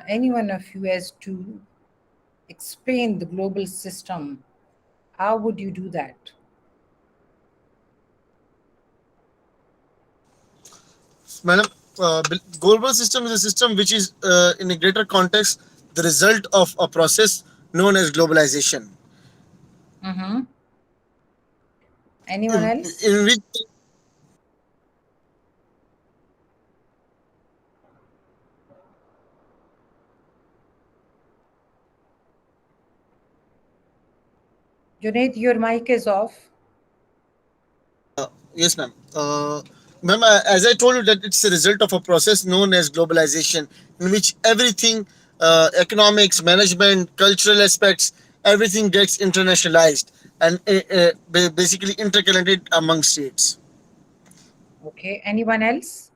any one of you has to explain the global system, how would you do that? Madam, global system is a system which is, in a greater context, the result of a process known as globalization, Mm-hmm. Anyone else? in which Junaid, your mic is off. yes, ma'am. Ma'am, as I told you, that it's a result of a process known as globalization, in which everything, economics, management, cultural aspects, everything gets internationalized and basically interconnected among states. Okay, anyone else?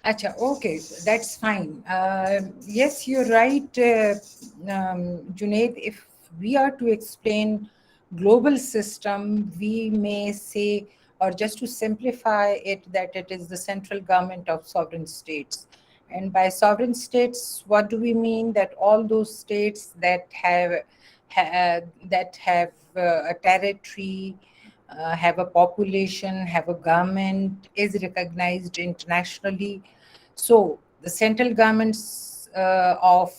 Acha, okay, that's fine. Yes, you're right, Junaid. If we are to explain global system, we may say, or just to simplify it, that it is the central government of sovereign states. And by sovereign states, what do we mean? That all those states that have a territory, have a population, have a government, is recognized internationally. So the central governments of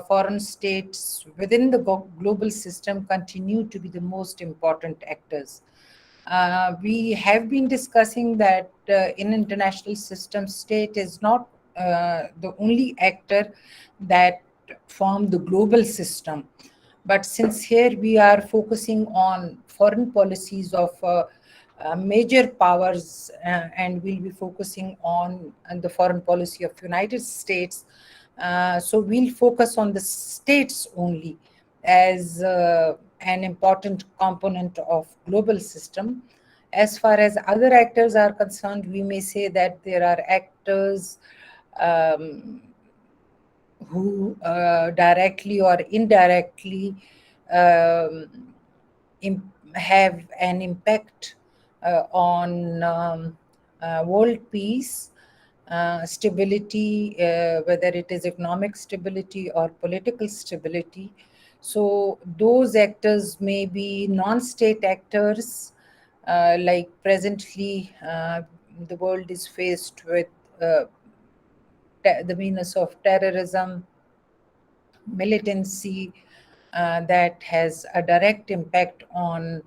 foreign states within the global system continue to be the most important actors. We have been discussing that in international system, state is not the only actor that form the global system. But since here we are focusing on foreign policies of major powers, and we'll be focusing on the foreign policy of United States, so we'll focus on the states only as an important component of global system. As far as other actors are concerned, we may say that there are actors um, who directly or indirectly um, have an impact on world peace, stability, whether it is economic stability or political stability. So those actors may be non-state actors, like presently the world is faced with uh, the menace of terrorism, militancy, that has a direct impact on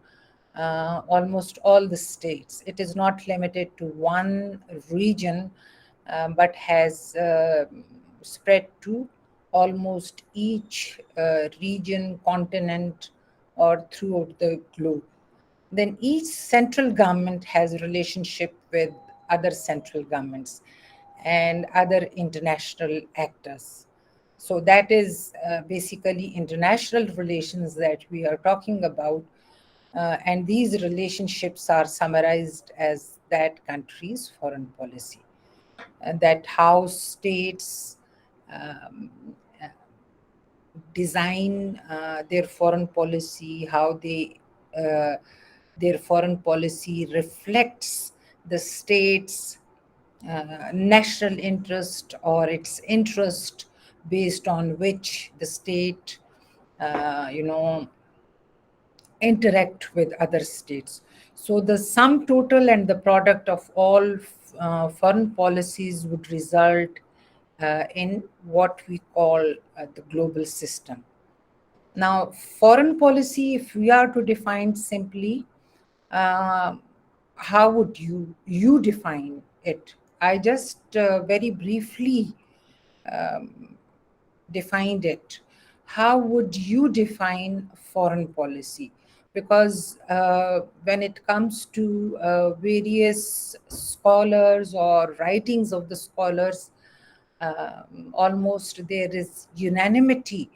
almost all the states. It is not limited to one region, but has spread to almost each region, continent, or throughout the globe. Then each central government has a relationship with other central governments and other international actors. So that is basically international relations that we are talking about. And these relationships are summarized as that country's foreign policy. And that how states um, design their foreign policy, how uh, their foreign policy reflects the state's national interest or its interest, based on which the state, you know, interact with other states. So the sum total and the product of all foreign policies would result in what we call the global system. Now, foreign policy, if we are to define simply, uh, how would you define it? I just very briefly defined it. How would you define foreign policy? Because when it comes to various scholars or writings of the scholars, almost there is unanimity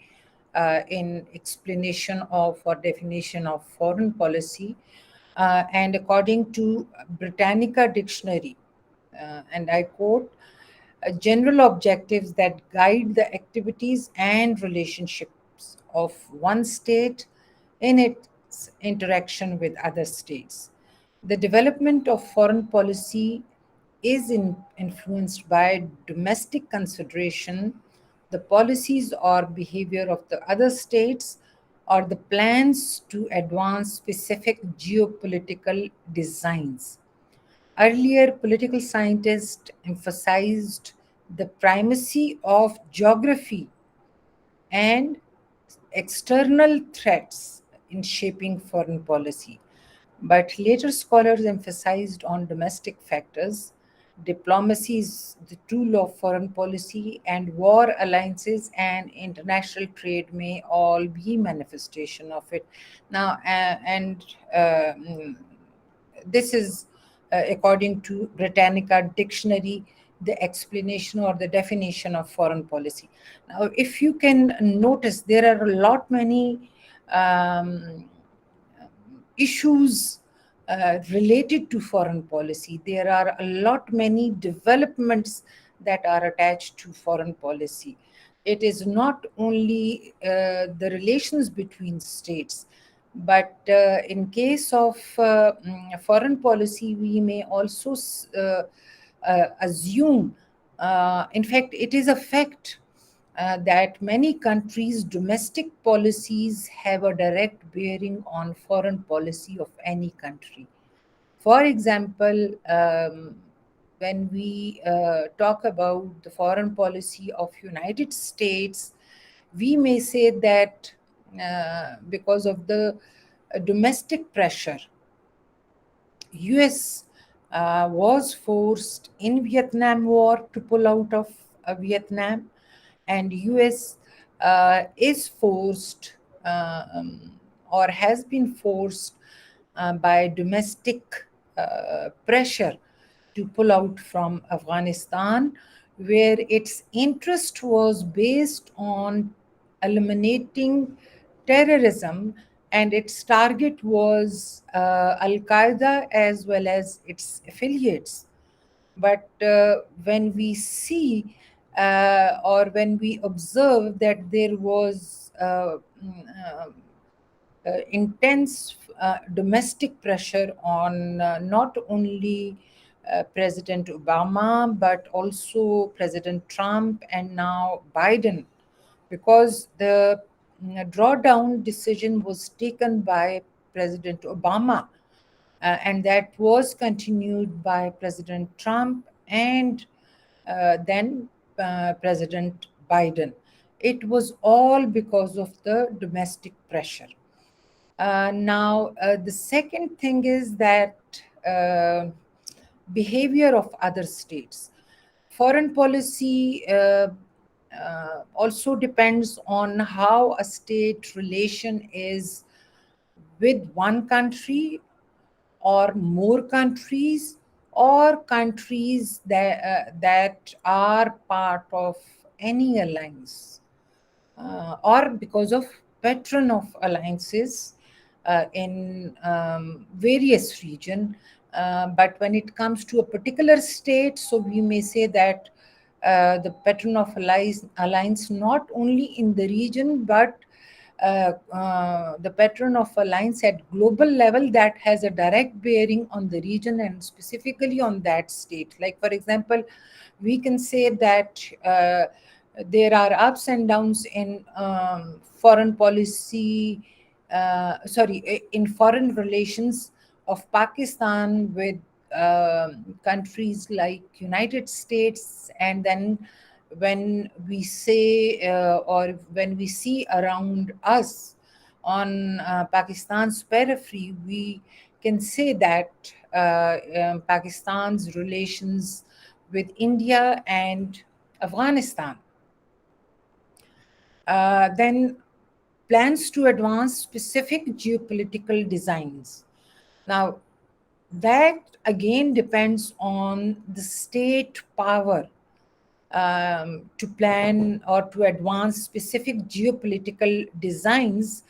in explanation of or definition of foreign policy. And according to Britannica Dictionary, and I quote, general objectives that guide the activities and relationships of one state in its interaction with other states. The development of foreign policy is influenced by domestic consideration, the policies or behavior of the other states, or the plans to advance specific geopolitical designs. Earlier, political scientists emphasized the primacy of geography and external threats in shaping foreign policy. But later scholars emphasized on domestic factors. Diplomacy is the tool of foreign policy, and war alliances and international trade may all be manifestation of it. Now, and this is according to Britannica Dictionary, the explanation or the definition of foreign policy. Now, if you can notice, there are a lot many um, issues related to foreign policy. There are a lot many developments that are attached to foreign policy. It is not only the relations between states, but in case of foreign policy, we may also assume, in fact, it is a fact that many countries' domestic policies have a direct bearing on foreign policy of any country. For example, when we talk about the foreign policy of United States, we may say that because of the domestic pressure, US was forced in Vietnam War to pull out of Vietnam, and US is forced or has been forced by domestic pressure to pull out from Afghanistan, where its interest was based on eliminating terrorism, and its target was Al Qaeda as well as its affiliates. But when we see or when we observe that there was intense domestic pressure on not only President Obama, but also President Trump and now Biden, because the drawdown decision was taken by President Obama, and that was continued by President Trump and then President Biden. It was all because of the domestic pressure. Now, the second thing is that uh, behavior of other states. Foreign policy also depends on how a state relation is with one country or more countries, or countries that are part of any alliance, or because of patron of alliances in various region. But when it comes to a particular state, so we may say that the patron of alliance not only in the region, but the patron of alliance at global level that has a direct bearing on the region and specifically on that state. Like, for example, we can say that there are ups and downs in foreign policy, in foreign relations of Pakistan with countries like United States, and then when we say or when we see around us on Pakistan's periphery, we can say that Pakistan's relations with India and Afghanistan, then plans to advance specific geopolitical designs. Now, that again depends on the state power to plan or to advance specific geopolitical designs,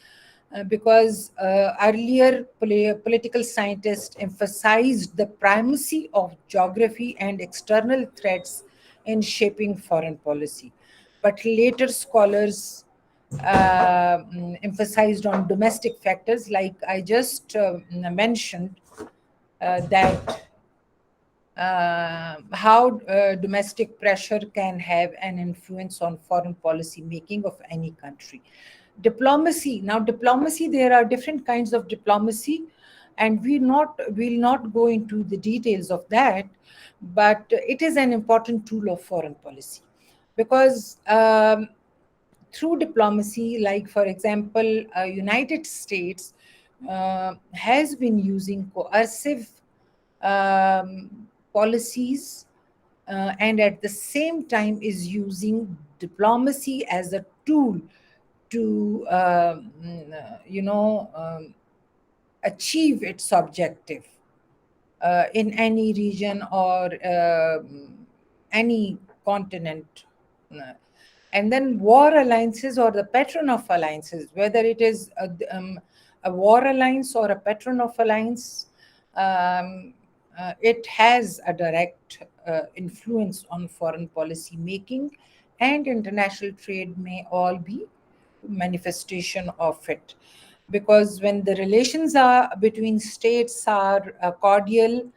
because earlier political scientists emphasized the primacy of geography and external threats in shaping foreign policy. But later scholars emphasized on domestic factors, like I just mentioned, that how domestic pressure can have an influence on foreign policy making of any country. Diplomacy. Now, diplomacy, there are different kinds of diplomacy, and we'll not go into the details of that, but it is an important tool of foreign policy because through diplomacy, like for example, United States has been using coercive policies, and at the same time is using diplomacy as a tool to achieve its objective in any region or any continent. And then war alliances or the patron of alliances, whether it is a war alliance or a patron of alliance, it has a direct influence on foreign policy making, and international trade may all be manifestation of it, because when the relations are between states are cordial,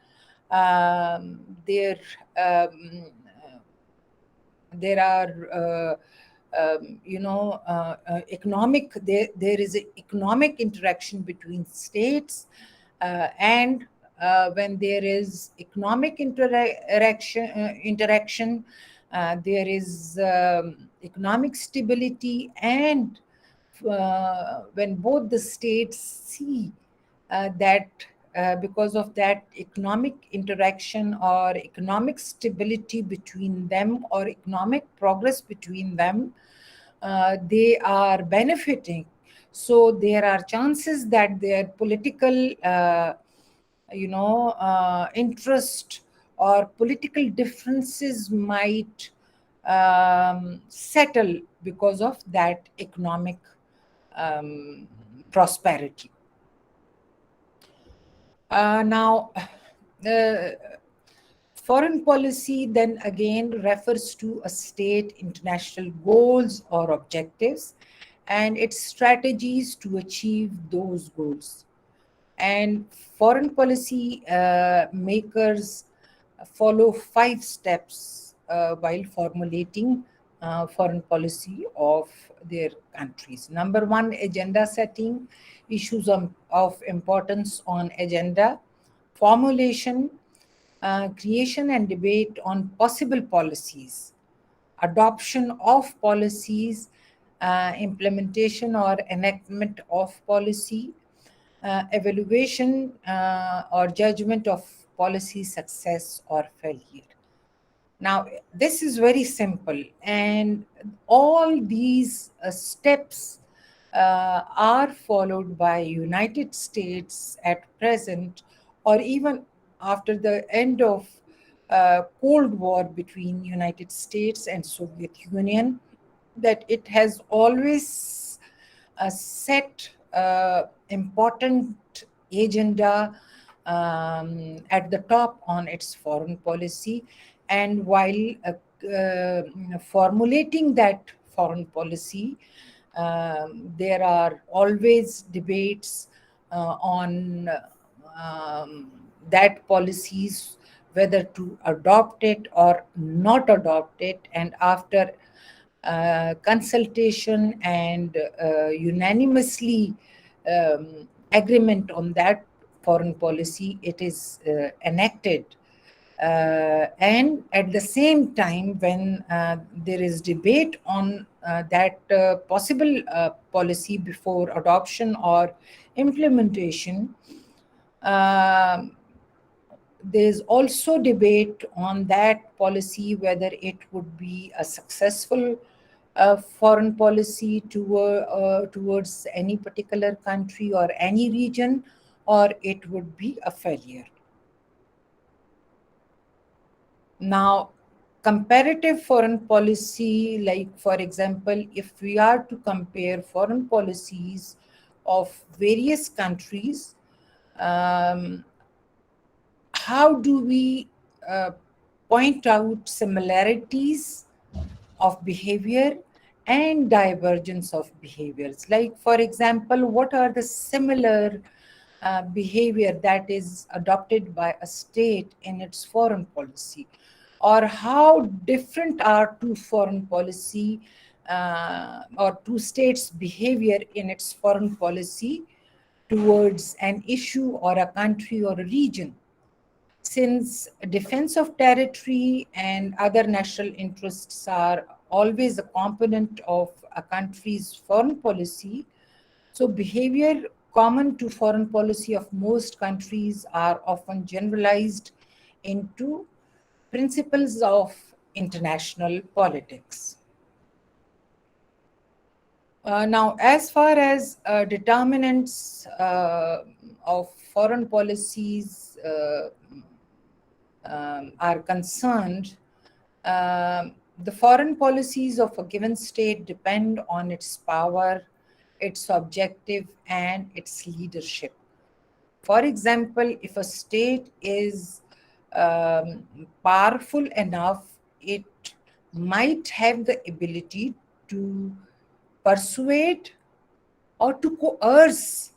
there there are economic, there is a economic interaction between states, and when there is economic interaction, there is economic stability, and when both the states see that because of that economic interaction or economic stability between them or economic progress between them, they are benefiting. So there are chances that their political interest or political differences might settle because of that economic um, prosperity. Now, foreign policy then again refers to a state international goals or objectives and its strategies to achieve those goals. And foreign policy makers follow 5 steps while formulating foreign policy of their countries. Number one, agenda setting, issues of importance on agenda, formulation, creation and debate on possible policies, adoption of policies, implementation or enactment of policy, evaluation or judgment of policy success or failure. Now, this is very simple, and all these steps are followed by United States at present, or even after the end of Cold War between United States and Soviet Union, that it has always set important agenda at the top on its foreign policy. And while formulating that foreign policy, there are always debates on that policies, whether to adopt it or not adopt it. And after consultation and unanimously agreement on that foreign policy, it is enacted. And at the same time, when there is debate on that possible policy before adoption or implementation, uh, there's also debate on that policy whether it would be a successful foreign policy towards any particular country or any region, or it would be a failure. Now, comparative foreign policy, like for example, if we are to compare foreign policies of various countries, um, how do we uh, point out similarities of behavior and divergence of behaviors. Like, for example, what are the similar behavior that is adopted by a state in its foreign policy, or how different are two foreign policy or two states' behavior in its foreign policy towards an issue or a country or a region. Since defense of territory and other national interests are always a component of a country's foreign policy, so behavior common to foreign policy of most countries are often generalized into principles of international politics. Now, as far as determinants of foreign policies are concerned, the foreign policies of a given state depend on its power, its objective, and its leadership. For example, if a state is powerful enough, it might have the ability to persuade or to coerce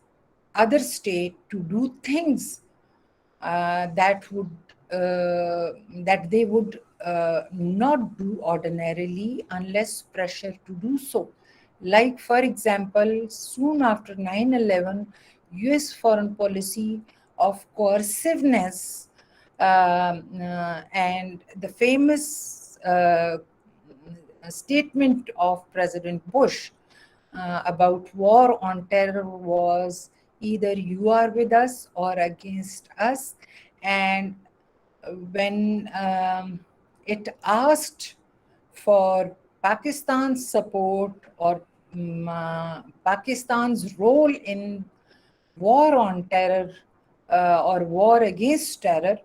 other state to do things that would that they would not do ordinarily unless pressure to do so. Like, for example, soon after 9/11, US foreign policy of coerciveness and the famous statement of President Bush about war on terror was either you are with us or against us. And when it asked for Pakistan's support or Pakistan's role in war on terror or war against terror,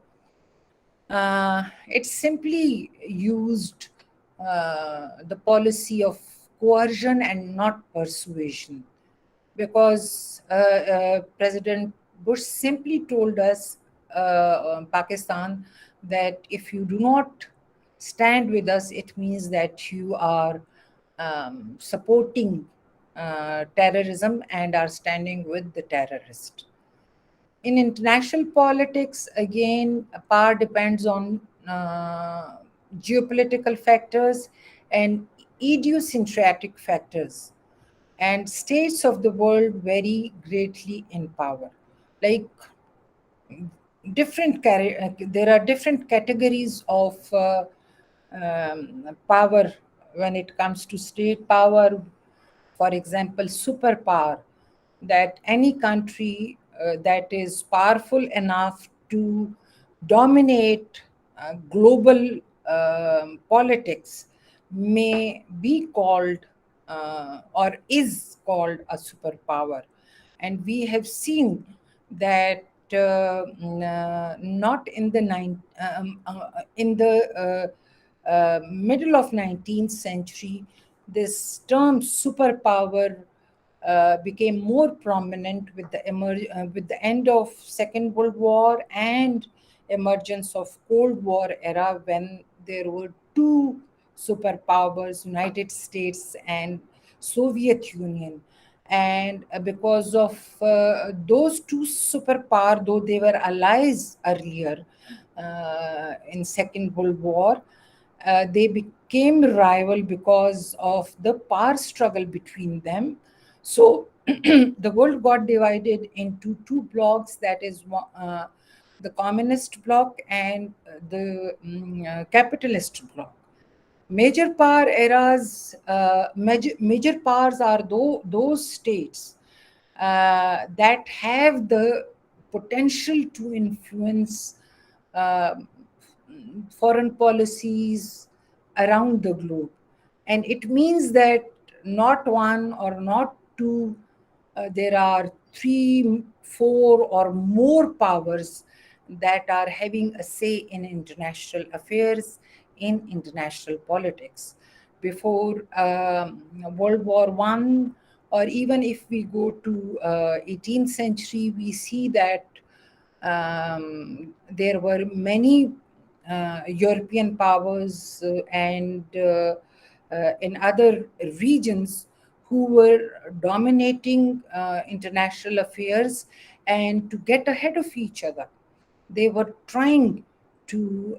it simply used the policy of coercion and not persuasion, because President Bush simply told us, Pakistan, that if you do not stand with us, it means that you are supporting terrorism and are standing with the terrorist. In international politics, again, power depends on geopolitical factors and idiosyncratic factors, and states of the world vary greatly in power. Like, there are different categories of power when it comes to state power. For example, superpower, that any country that is powerful enough to dominate global politics may be called or is called a superpower. And we have seen that not in the middle of 19th century, this term superpower became more prominent with with the end of Second World War and emergence of Cold War era, when there were two superpowers, United States and Soviet Union. And because of those two superpower, though they were allies earlier in Second World War, they became rival because of the power struggle between them. So the world got divided into two blocks, that is the communist bloc and the capitalist bloc. Major powers are those states that have the potential to influence uh, foreign policies around the globe. And it means that not one or not two, there are three, four, or more powers that are having a say in international affairs, in international politics. Before World War One, or even if we go to 18th century, we see that there were many European powers and in other regions who were dominating international affairs, and to get ahead of each other, they were trying to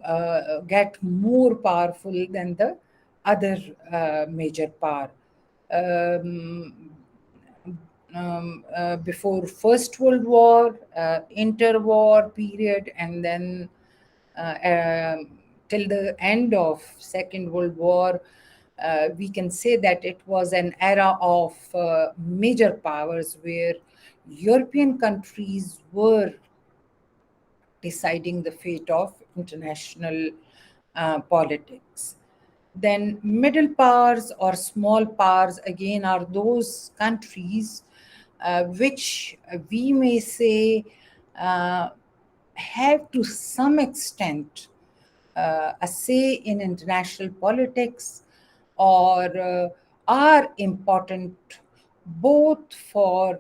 get more powerful than the other major power. Um, Before First World War, interwar period, and then till the end of Second World War, we can say that it was an era of major powers where European countries were deciding the fate of international politics. Then, middle powers or small powers again are those countries which we may say uh, have to some extent a say in international politics, or are important both for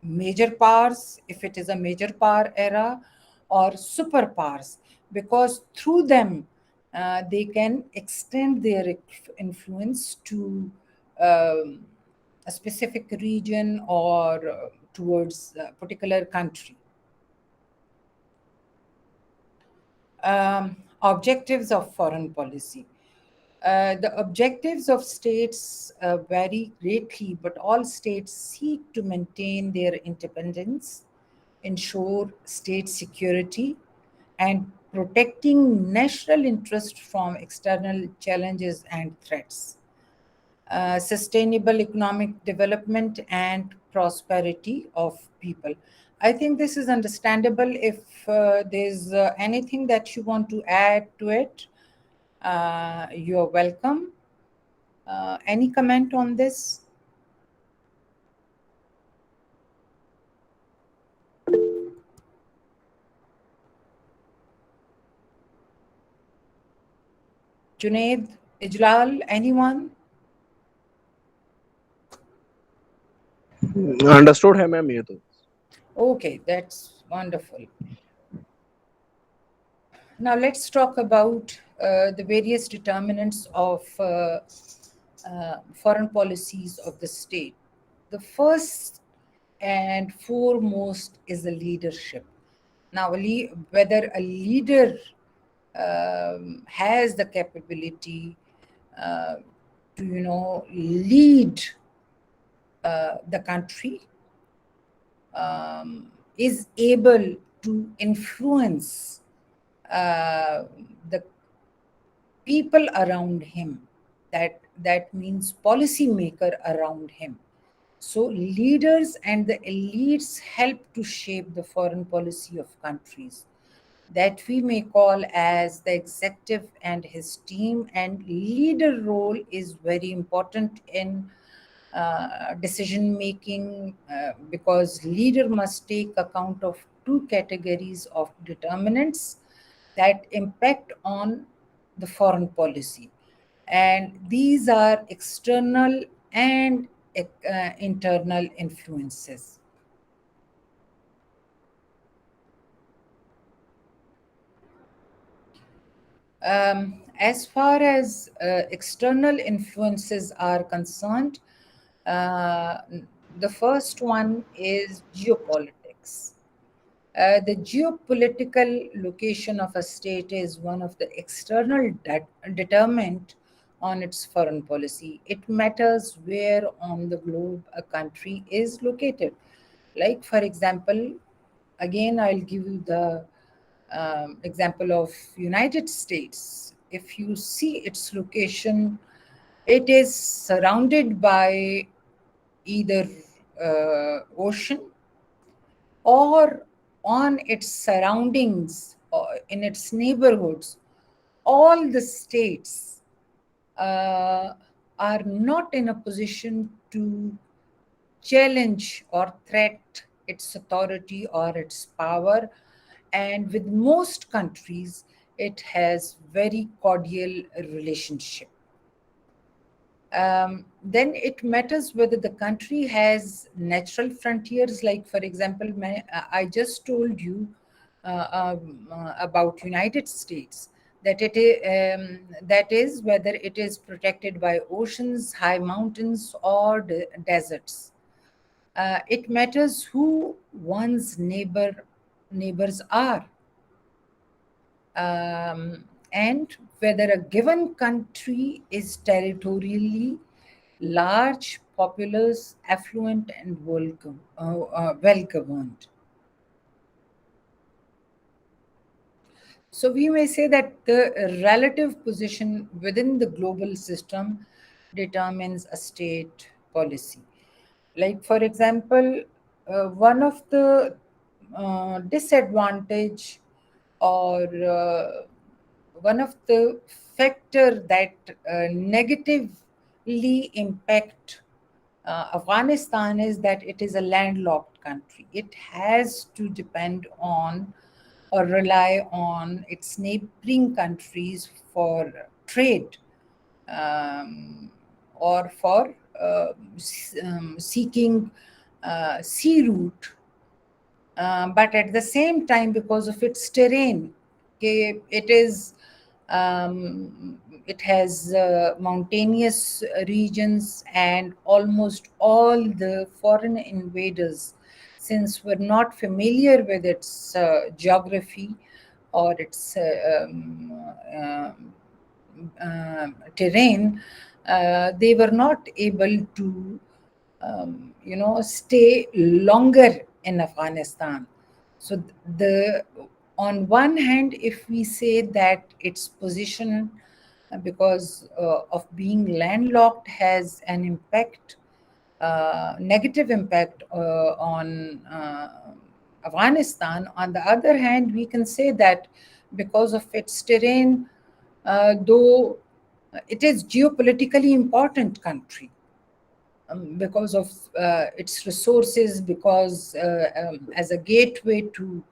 major powers, if it is a major power era, or superpowers, because through them they can extend their influence to um, a specific region, or towards a particular country. Objectives of foreign policy. The objectives of states vary greatly, but all states seek to maintain their independence, ensure state security, and protecting national interest from external challenges and threats. Sustainable economic development and prosperity of people. I think this is understandable. If there's anything that you want to add to it, you're welcome. Any comment on this? Junaid, Ijlal, anyone? Understood है ma'am ये तो. Okay, that's wonderful. Now let's talk about the various determinants of foreign policies of the state. The first and foremost is the leadership. Now, whether a leader has the capability uh, to, lead the country, is able to influence uh, the people around him. That means policymaker around him. So leaders and the elites help to shape the foreign policy of countries, that we may call as the executive and his team. And leader role is very important in decision making, because leader must take account of two categories of determinants that impact on the foreign policy, and these are external and internal influences. As far as external influences are concerned, uh, the first one is geopolitics. The geopolitical location of a state is one of the external determinant on its foreign policy. It matters where on the globe a country is located. Like, for example, again, I'll give you the example of United States. If you see its location, it is surrounded by either ocean, or on its surroundings or in its neighborhoods. All the states uh, are not in a position to challenge or threat its authority or its power. And with most countries, it has very cordial relationship. Then it matters whether the country has natural frontiers. Like, for example, I just told you about United States. that is whether it is protected by oceans, high mountains, or deserts. It matters who one's neighbors are, and whether a given country is territorially large, populous, affluent, and well governed. So we may say that the relative position within the global system determines a state policy. Like, for example, one of the disadvantage, or one of the factor that negatively impact Afghanistan is that it is a landlocked country. It has to depend on or rely on its neighboring countries for trade, um, or for seeking sea route, but at the same time, because of its terrain, okay, it has mountainous regions, and almost all the foreign invaders, since we're not familiar with its geography or its terrain, they were not able to stay longer in Afghanistan. So the on one hand, if we say that its position, because of being landlocked, has an impact, negative impact on Afghanistan. On the other hand, we can say that because of its terrain, though it is geopolitically important country, because of its resources, because as a gateway to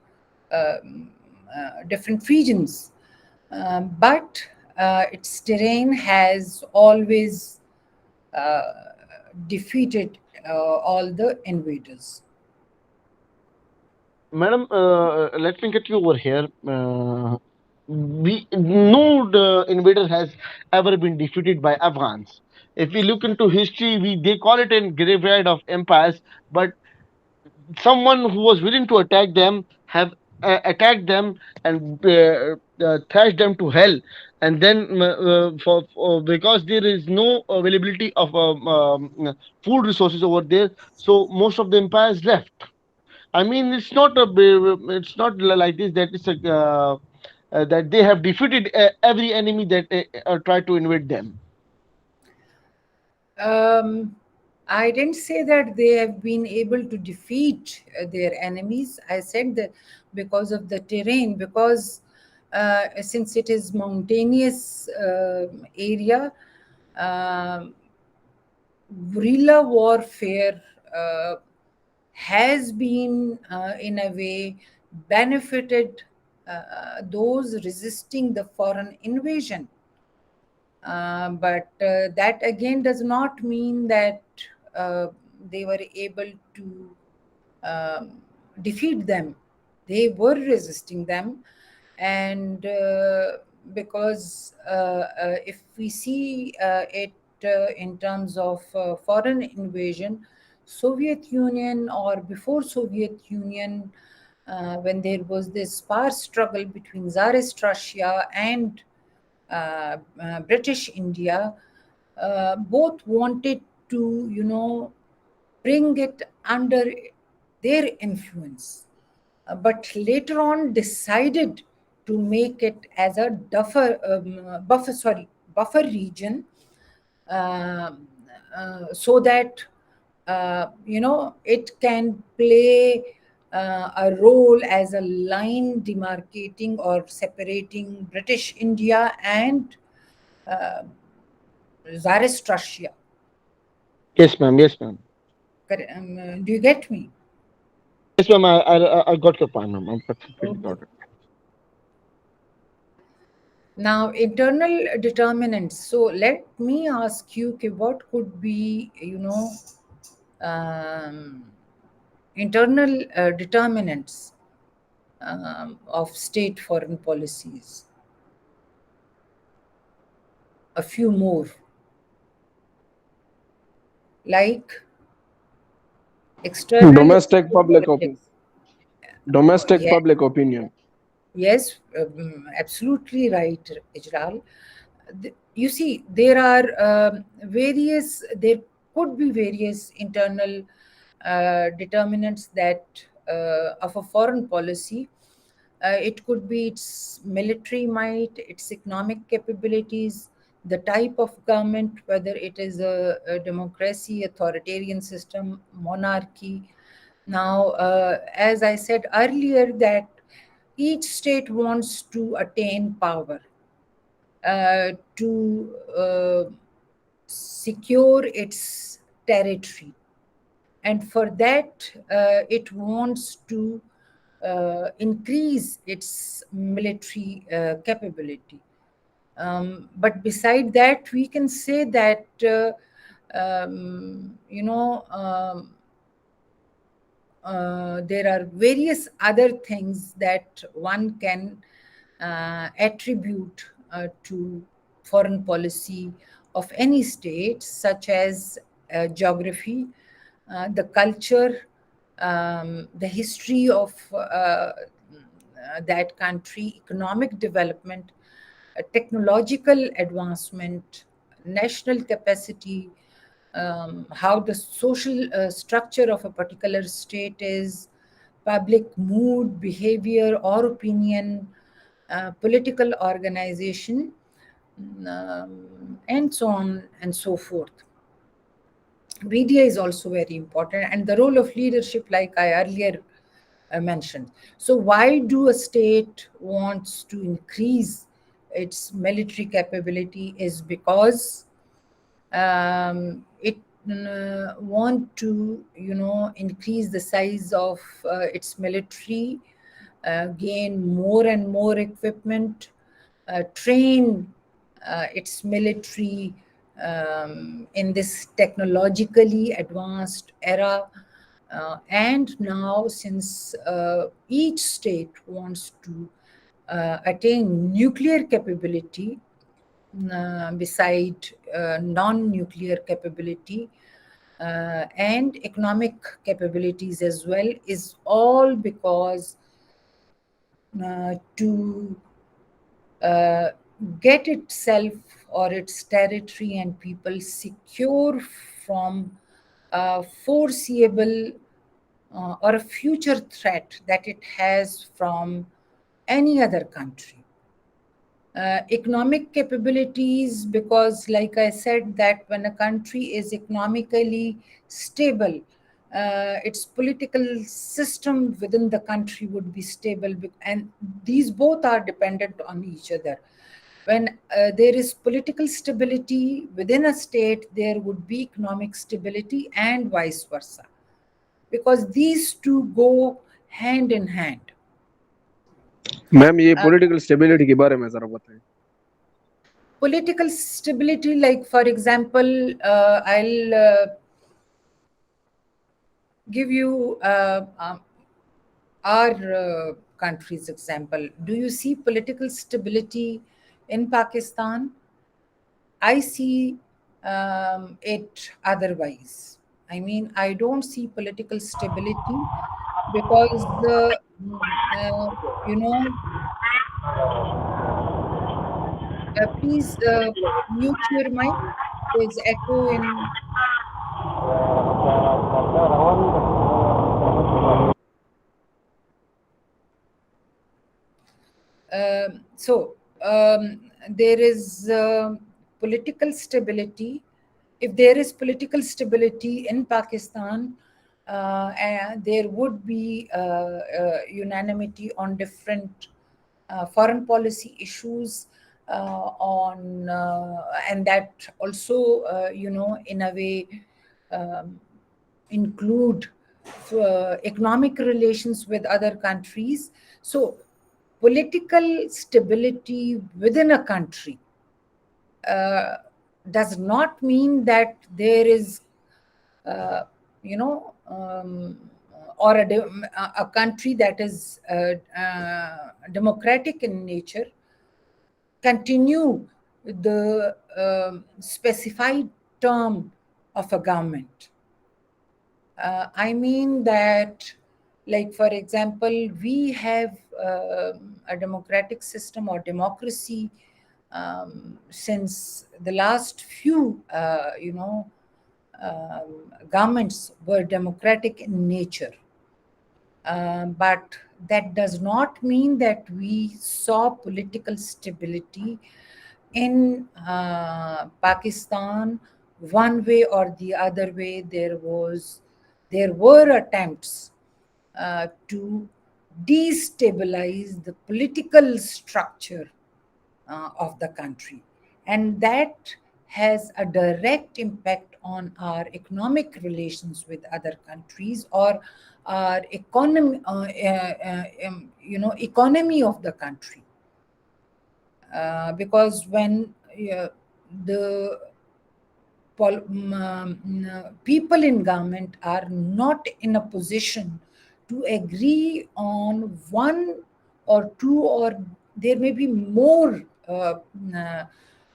different regions. But its terrain has always uh, defeated all the invaders. Madam, let me get you over here. We no invader has ever been defeated by Afghans. If we look into history, we they call it a graveyard of empires, but someone who was willing to attack them have attacked them and thrashed them to hell, and then for because there is no availability of food resources over there, so most of the empires left. I mean, it's not like this that it's that they have defeated every enemy that tried to invade them. Um, I didn't say that they have been able to defeat their enemies. I said that because of the terrain, because since it is mountainous area, um guerrilla warfare has been, in a way, benefited those resisting the foreign invasion. But that again does not mean that uh, they were able to um, defeat them. They were resisting them, and because if we see it in terms of foreign invasion, Soviet Union, or before Soviet Union, when there was this power struggle between Tsarist Russia and British India, both wanted to, bring it under their influence, but later on decided to make it as a buffer region, um, so that it can play a role as a line demarcating or separating British India and uh, Tsarist Russia. Yes, ma'am. Yes, ma'am. Do you get me? Yes, ma'am. I got your point, ma'am. I'm completely Okay. got it. Now, internal determinants. So let me ask you, okay, what could be, um, internal determinants of state foreign policies? a few more, like external Domestic public opinion. politics. Domestic Yes, public opinion. yes, absolutely right, Ijral. You see, there are there could be various internal determinants that of a foreign policy. It could be its military might, its economic capabilities, the type of government, whether it is a democracy, authoritarian system, monarchy. Now, as I said earlier, that each state wants to attain power to secure its territory, and for that it wants to increase its military capability. But beside that, we can say that you know there are various other things that one can attribute to foreign policy of any state, such as geography, the culture, the history of that country, economic development, technological advancement, national capacity, how the social structure of a particular state is, public mood, behavior, or opinion, political organization, and so on and so forth. Media is also very important, and the role of leadership, like I earlier mentioned. So why do a state wants to increase its military capability is because it want to increase the size of its military, gain more and more equipment, train its military in this technologically advanced era. And now, since each state wants to attain nuclear capability, beside non-nuclear capability, and economic capabilities as well, is all because to uh, get itself or its territory and people secure from a foreseeable or a future threat that it has from any other country. Economic capabilities, because like I said, that when a country is economically stable, its political system within the country would be stable, and these both are dependent on each other. When there is political stability within a state, there would be economic stability, and vice versa, because these two go hand in hand. Ma'am ये political stability के बारे में जरा बताएं. Political stability, like for example, I'll give you our country's example. Do you see political stability in Pakistan? I see it otherwise. I mean, I don't see political stability because uh, you know please mute your mic. There's echo in. So there is political stability. If there is political stability in Pakistan, and there would be unanimity on different foreign policy issues, on and that also, in a way, um, include economic relations with other countries. So, political stability within a country uh, does not mean that there is, uh, you know, or a country that is democratic in nature continue the specified term of a government. I mean that, like, for example, we have a democratic system or democracy since the last few, governments were democratic in nature. But that does not mean that we saw political stability in Pakistan one way or the other way. There were attempts to destabilize the political structure of the country, and that has a direct impact on our economic relations with other countries, or our economy, economy of the country. Because when the people in government are not in a position to agree on one or two, or there may be more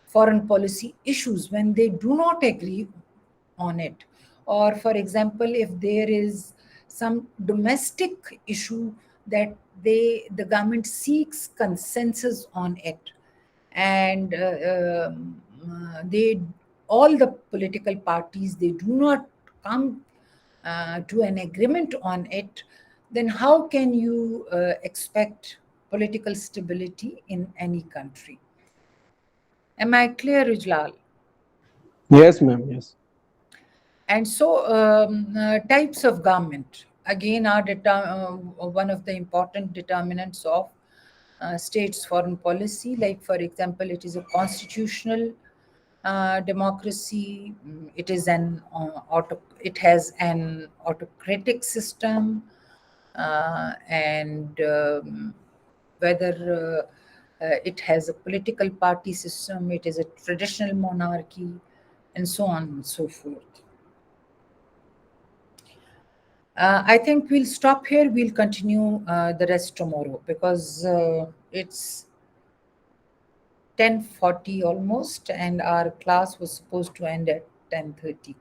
foreign policy issues, when they do not agree on it, or for example, if there is some domestic issue that the government seeks consensus on it, and they all the political parties, they do not come to an agreement on it, then how can you expect political stability in any country? Am I clear, Ujlal? Yes, ma'am. Yes. And so, types of government again are one of the important determinants of states' foreign policy. Like, for example, it is a constitutional democracy. It has an autocratic system, and whether it has a political party system, it is a traditional monarchy, and so on and so forth. I think we'll stop here. We'll continue the rest tomorrow, because it's 10:40 almost, and our class was supposed to end at 10:30.